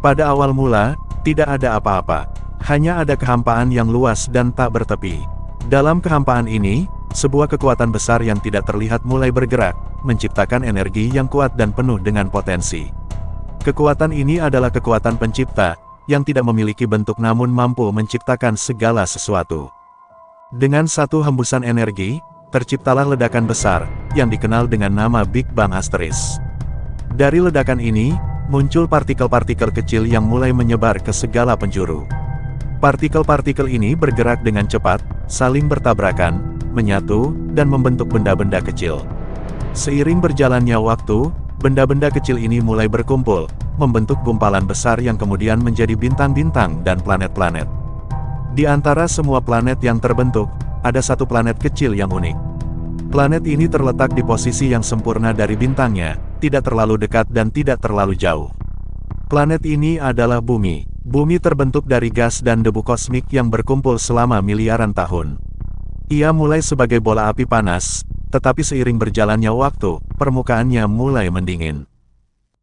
Pada awal mula, tidak ada apa-apa. Hanya ada kehampaan yang luas dan tak bertepi. Dalam kehampaan ini, sebuah kekuatan besar yang tidak terlihat mulai bergerak, menciptakan energi yang kuat dan penuh dengan potensi. Kekuatan ini adalah kekuatan pencipta, yang tidak memiliki bentuk namun mampu menciptakan segala sesuatu. Dengan satu hembusan energi, terciptalah ledakan besar, yang dikenal dengan nama Big Bang Asteris. Dari ledakan ini, muncul partikel-partikel kecil yang mulai menyebar ke segala penjuru. Partikel-partikel ini bergerak dengan cepat, saling bertabrakan, menyatu, dan membentuk benda-benda kecil. Seiring berjalannya waktu, benda-benda kecil ini mulai berkumpul, membentuk gumpalan besar yang kemudian menjadi bintang-bintang dan planet-planet. Di antara semua planet yang terbentuk, ada satu planet kecil yang unik. Planet ini terletak di posisi yang sempurna dari bintangnya, tidak terlalu dekat dan tidak terlalu jauh. Planet ini adalah Bumi. Bumi terbentuk dari gas dan debu kosmik yang berkumpul selama miliaran tahun. Ia mulai sebagai bola api panas, tetapi seiring berjalannya waktu, permukaannya mulai mendingin.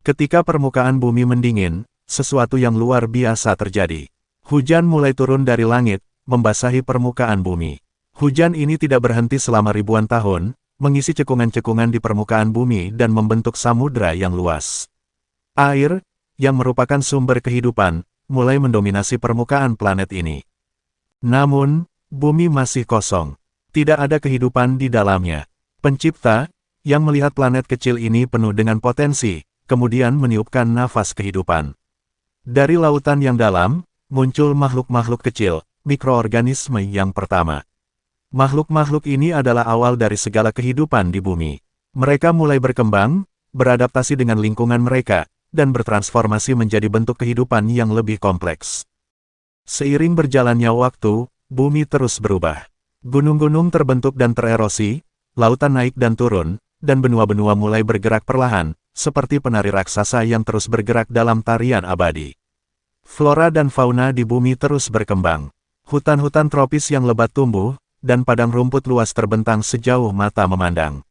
Ketika permukaan bumi mendingin, sesuatu yang luar biasa terjadi. Hujan mulai turun dari langit, membasahi permukaan bumi. Hujan ini tidak berhenti selama ribuan tahun, mengisi cekungan-cekungan di permukaan bumi dan membentuk samudra yang luas. Air, yang merupakan sumber kehidupan, mulai mendominasi permukaan planet ini. Namun, bumi masih kosong. Tidak ada kehidupan di dalamnya. Pencipta, yang melihat planet kecil ini penuh dengan potensi, kemudian meniupkan nafas kehidupan. Dari lautan yang dalam, muncul makhluk-makhluk kecil, mikroorganisme yang pertama. Makhluk-makhluk ini adalah awal dari segala kehidupan di bumi. Mereka mulai berkembang, beradaptasi dengan lingkungan mereka, dan bertransformasi menjadi bentuk kehidupan yang lebih kompleks. Seiring berjalannya waktu, bumi terus berubah. Gunung-gunung terbentuk dan tererosi, lautan naik dan turun, dan benua-benua mulai bergerak perlahan, seperti penari raksasa yang terus bergerak dalam tarian abadi. Flora dan fauna di bumi terus berkembang. Hutan-hutan tropis yang lebat tumbuh, dan padang rumput luas terbentang sejauh mata memandang.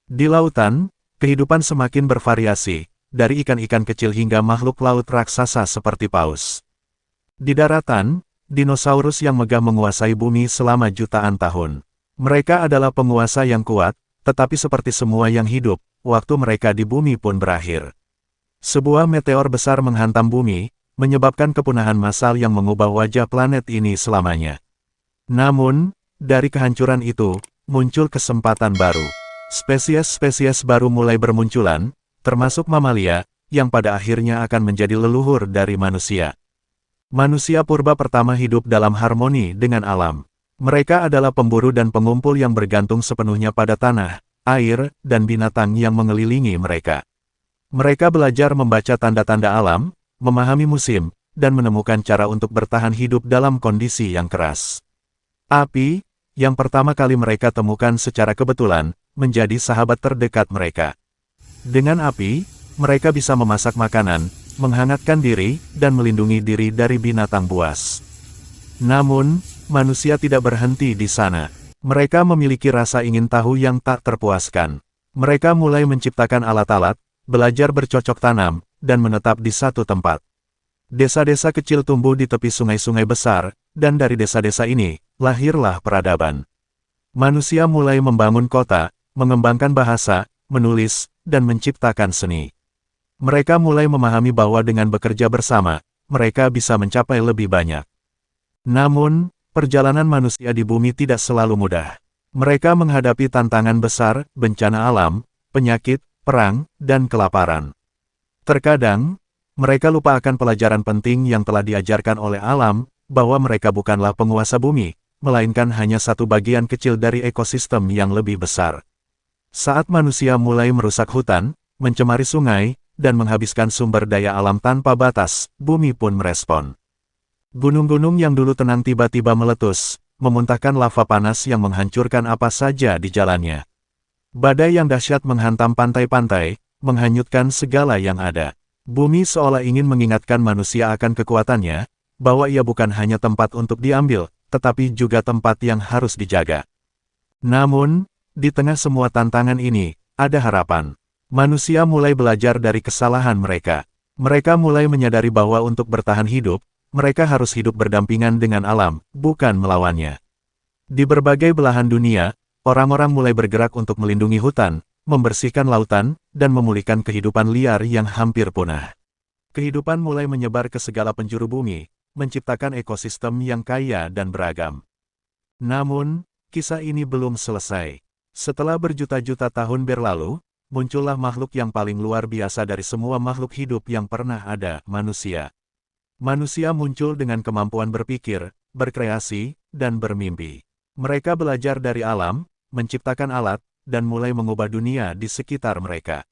Di lautan, kehidupan semakin bervariasi, dari ikan-ikan kecil hingga makhluk laut raksasa seperti paus. Di daratan, dinosaurus yang megah menguasai bumi selama jutaan tahun. Mereka adalah penguasa yang kuat, tetapi seperti semua yang hidup, waktu mereka di bumi pun berakhir. Sebuah meteor besar menghantam bumi, menyebabkan kepunahan massal yang mengubah wajah planet ini selamanya. Namun, dari kehancuran itu, muncul kesempatan baru. Spesies-spesies baru mulai bermunculan, termasuk mamalia, yang pada akhirnya akan menjadi leluhur dari manusia. Manusia purba pertama hidup dalam harmoni dengan alam. Mereka adalah pemburu dan pengumpul yang bergantung sepenuhnya pada tanah, air, dan binatang yang mengelilingi mereka. Mereka belajar membaca tanda-tanda alam, memahami musim, dan menemukan cara untuk bertahan hidup dalam kondisi yang keras. Api, yang pertama kali mereka temukan secara kebetulan, menjadi sahabat terdekat mereka. Dengan api, mereka bisa memasak makanan, menghangatkan diri, dan melindungi diri dari binatang buas. Namun, manusia tidak berhenti di sana. Mereka memiliki rasa ingin tahu yang tak terpuaskan. Mereka mulai menciptakan alat-alat, belajar bercocok tanam, dan menetap di satu tempat. Desa-desa kecil tumbuh di tepi sungai-sungai besar, dan dari desa-desa ini, lahirlah peradaban. Manusia mulai membangun kota, mengembangkan bahasa, menulis, dan menciptakan seni. Mereka mulai memahami bahwa dengan bekerja bersama, mereka bisa mencapai lebih banyak. Namun, perjalanan manusia di bumi tidak selalu mudah. Mereka menghadapi tantangan besar, bencana alam, penyakit, perang, dan kelaparan. Terkadang, mereka lupa akan pelajaran penting yang telah diajarkan oleh alam, bahwa mereka bukanlah penguasa bumi, melainkan hanya satu bagian kecil dari ekosistem yang lebih besar. Saat manusia mulai merusak hutan, mencemari sungai, dan menghabiskan sumber daya alam tanpa batas, bumi pun merespon. Gunung-gunung yang dulu tenang tiba-tiba meletus, memuntahkan lava panas yang menghancurkan apa saja di jalannya. Badai yang dahsyat menghantam pantai-pantai, menghanyutkan segala yang ada. Bumi seolah ingin mengingatkan manusia akan kekuatannya, bahwa ia bukan hanya tempat untuk diambil, tetapi juga tempat yang harus dijaga. Namun, di tengah semua tantangan ini, ada harapan. Manusia mulai belajar dari kesalahan mereka. Mereka mulai menyadari bahwa untuk bertahan hidup, mereka harus hidup berdampingan dengan alam, bukan melawannya. Di berbagai belahan dunia, orang-orang mulai bergerak untuk melindungi hutan, membersihkan lautan, dan memulihkan kehidupan liar yang hampir punah. Kehidupan mulai menyebar ke segala penjuru bumi, menciptakan ekosistem yang kaya dan beragam. Namun, kisah ini belum selesai. Setelah berjuta-juta tahun berlalu, muncullah makhluk yang paling luar biasa dari semua makhluk hidup yang pernah ada, manusia. Manusia muncul dengan kemampuan berpikir, berkreasi, dan bermimpi. Mereka belajar dari alam, menciptakan alat, dan mulai mengubah dunia di sekitar mereka.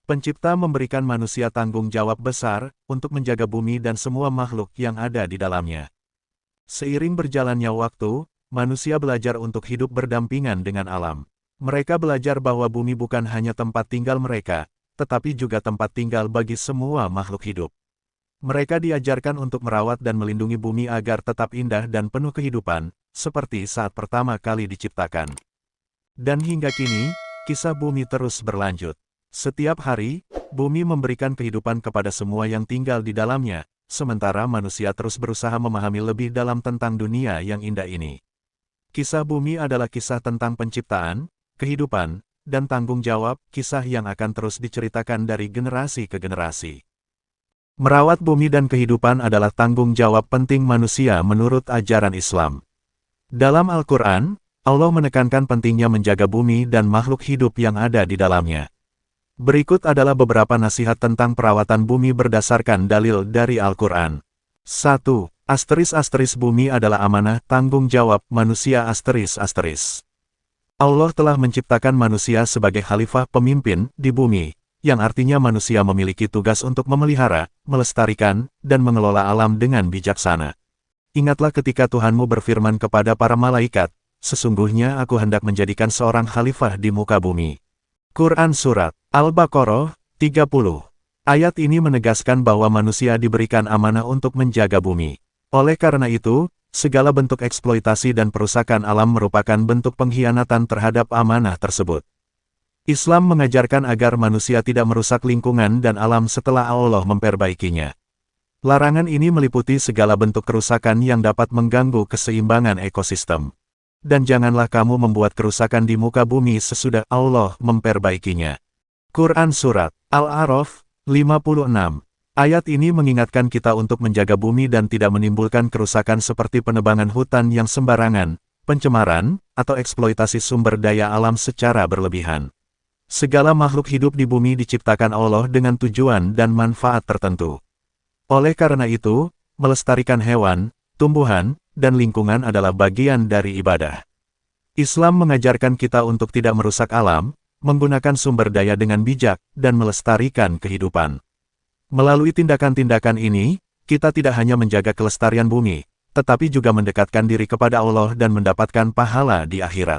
Pencipta memberikan manusia tanggung jawab besar untuk menjaga bumi dan semua makhluk yang ada di dalamnya. Seiring berjalannya waktu, manusia belajar untuk hidup berdampingan dengan alam. Mereka belajar bahwa bumi bukan hanya tempat tinggal mereka, tetapi juga tempat tinggal bagi semua makhluk hidup. Mereka diajarkan untuk merawat dan melindungi bumi agar tetap indah dan penuh kehidupan, seperti saat pertama kali diciptakan. Dan hingga kini, kisah bumi terus berlanjut. Setiap hari, bumi memberikan kehidupan kepada semua yang tinggal di dalamnya, sementara manusia terus berusaha memahami lebih dalam tentang dunia yang indah ini. Kisah bumi adalah kisah tentang penciptaan, kehidupan, dan tanggung jawab, kisah yang akan terus diceritakan dari generasi ke generasi. Merawat bumi dan kehidupan adalah tanggung jawab penting manusia menurut ajaran Islam. Dalam Al-Quran, Allah menekankan pentingnya menjaga bumi dan makhluk hidup yang ada di dalamnya. Berikut adalah beberapa nasihat tentang perawatan bumi berdasarkan dalil dari Al-Quran. 1. Asteris bumi adalah amanah tanggung jawab manusia ***. Allah telah menciptakan manusia sebagai khalifah pemimpin di bumi, yang artinya manusia memiliki tugas untuk memelihara, melestarikan, dan mengelola alam dengan bijaksana. Ingatlah ketika Tuhanmu berfirman kepada para malaikat, sesungguhnya aku hendak menjadikan seorang khalifah di muka bumi. Quran Surat Al-Baqarah 30. Ayat ini menegaskan bahwa manusia diberikan amanah untuk menjaga bumi. Oleh karena itu, segala bentuk eksploitasi dan perusakan alam merupakan bentuk pengkhianatan terhadap amanah tersebut. Islam mengajarkan agar manusia tidak merusak lingkungan dan alam setelah Allah memperbaikinya. Larangan ini meliputi segala bentuk kerusakan yang dapat mengganggu keseimbangan ekosistem. Dan janganlah kamu membuat kerusakan di muka bumi sesudah Allah memperbaikinya. Quran Surat Al-A'raf 56. Ayat ini mengingatkan kita untuk menjaga bumi dan tidak menimbulkan kerusakan seperti penebangan hutan yang sembarangan, pencemaran, atau eksploitasi sumber daya alam secara berlebihan. Segala makhluk hidup di bumi diciptakan Allah dengan tujuan dan manfaat tertentu. Oleh karena itu, melestarikan hewan, tumbuhan, dan lingkungan adalah bagian dari ibadah. Islam mengajarkan kita untuk tidak merusak alam, menggunakan sumber daya dengan bijak, dan melestarikan kehidupan. Melalui tindakan-tindakan ini, kita tidak hanya menjaga kelestarian bumi, tetapi juga mendekatkan diri kepada Allah dan mendapatkan pahala di akhirat.